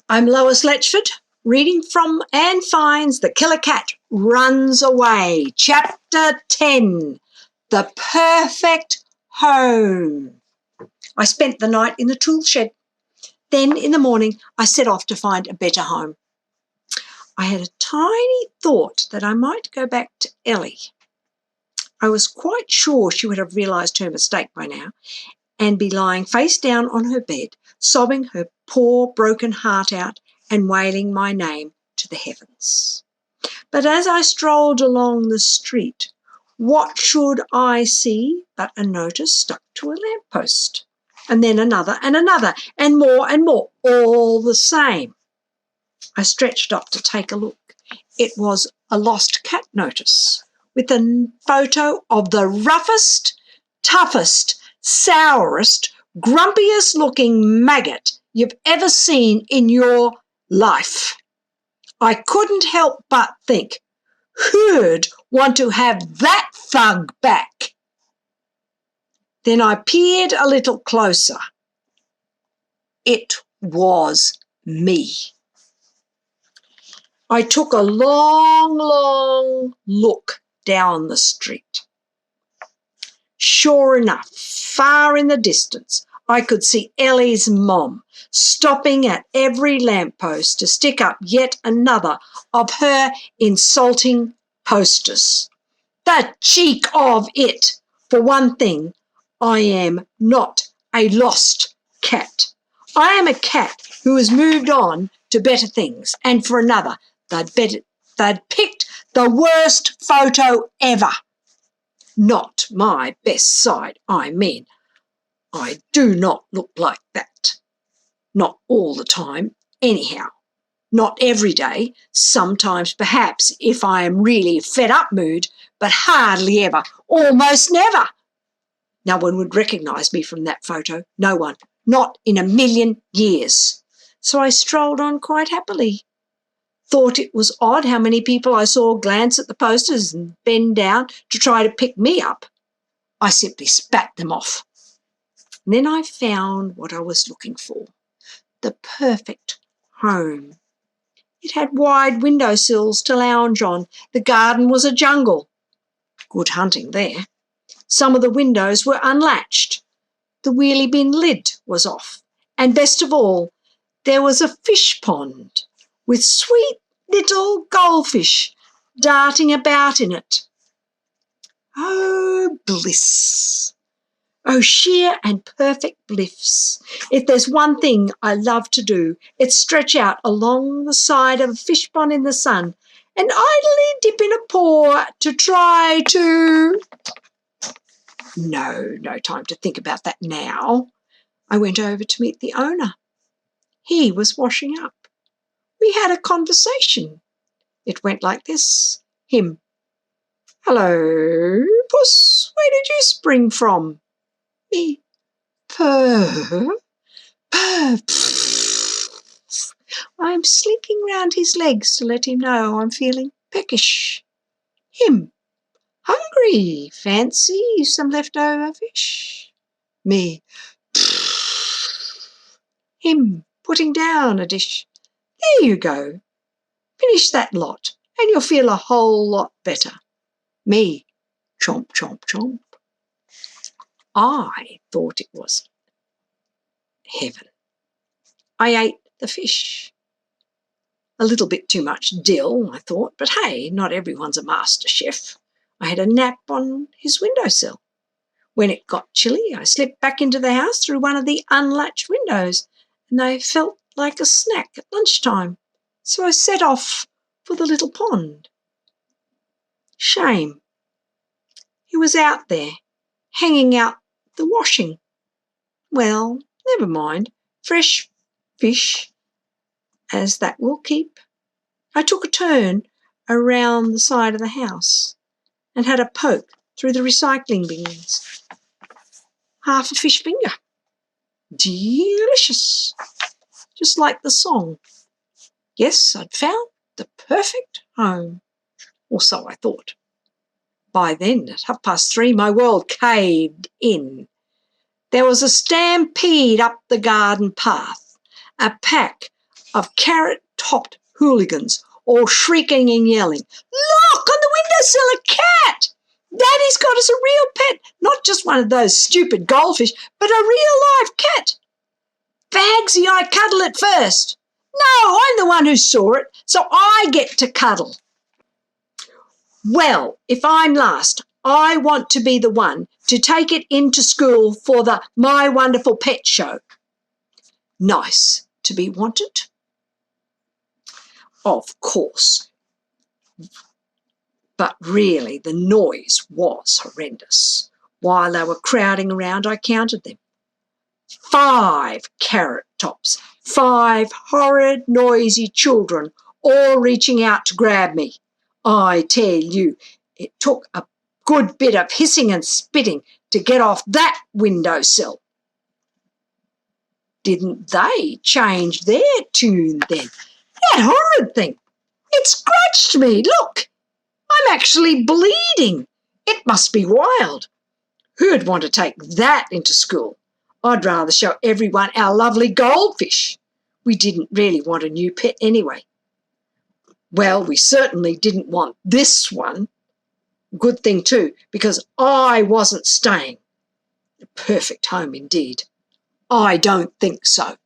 I'm Lois Letchford, reading from Anne Fine's The Killer Cat Runs Away, Chapter 10, The Perfect Home. I spent the night in the tool shed. Then in the morning I set off to find a better home. I had a tiny thought that I might go back to Ellie. I was quite sure she would have realised her mistake by now and be lying face down on her bed, sobbing her poor broken heart out and wailing my name to the heavens. But as I strolled along the street, what should I see but a notice stuck to a lamppost, and then another, and more, all the same. I stretched up to take a look. It was a lost cat notice with a photo of the roughest, toughest, sourest, grumpiest looking maggot you've ever seen in your life. I couldn't help but think, who'd want to have that thug back? Then I peered a little closer. It was me. I took a long look down the street. Sure enough, far in the distance, I could see Ellie's mom stopping at every lamppost to stick up yet another of her insulting posters. The cheek of it! For one thing, I am not a lost cat. I am a cat who has moved on to better things. And for another, they'd picked the worst photo ever. Not my best side, I mean. I do not look like that. Not all the time, anyhow. Not every day. Sometimes, perhaps, if I am really fed-up mood, but hardly ever, almost never. No one would recognise me from that photo. No one. Not in a million years. So I strolled on quite happily. Thought it was odd how many people I saw glance at the posters and bend down to try to pick me up. I simply spat them off. And then I found what I was looking for, the perfect home. It had wide windowsills to lounge on. The garden was a jungle. Good hunting there. Some of the windows were unlatched. The wheelie bin lid was off. And best of all, there was a fish pond with sweet little goldfish darting about in it. Oh, bliss! Oh, sheer and perfect bliss. If there's one thing I love to do, it's stretch out along the side of a fish pond in the sun and idly dip in a paw to try to... No time to think about that now. I went over to meet the owner. He was washing up. We had a conversation. It went like this. Him. Hello, puss. Where did you spring from? Me. Purr. I'm slinking round his legs to let him know I'm feeling peckish. Him. Hungry. Fancy some leftover fish? Me. Him. Putting down a dish. There you go. Finish that lot and you'll feel a whole lot better. Me. Chomp, chomp, chomp. I thought it was heaven. I ate the fish. A little bit too much dill, I thought, but hey, not everyone's a master chef. I had a nap on his windowsill. When it got chilly, I slipped back into the house through one of the unlatched windows, and they felt like a snack at lunchtime. So I set off for the little pond. Shame. He was out there, hanging out the washing. Well, never mind. Fresh fish, as that will keep. I took a turn around the side of the house and had a poke through the recycling bins. Half a fish finger. Delicious. Just like the song. Yes, I'd found the perfect home. Or so I thought. By then, at 3:30, my world caved in. There was a stampede up the garden path, a pack of carrot-topped hooligans, all shrieking and yelling, "Look, on the windowsill, a cat! Daddy's got us a real pet, not just one of those stupid goldfish, but a real live cat. Bagsy, I cuddle it first. No, I'm the one who saw it, so I get to cuddle. Well, if I'm last, I want to be the one to take it into school for the My Wonderful Pet show." Nice to be wanted? Of course. But really, the noise was horrendous. While they were crowding around, I counted them. 5 carrot tops, 5 horrid, noisy children, all reaching out to grab me. I tell you, it took a good bit of hissing and spitting to get off that windowsill. Didn't they change their tune then? That horrid thing! It scratched me, look! I'm actually bleeding. It must be wild. Who'd want to take that into school? I'd rather show everyone our lovely goldfish. We didn't really want a new pet anyway. Well, we certainly didn't want this one. Good thing too, because I wasn't staying. A perfect home indeed. I don't think so.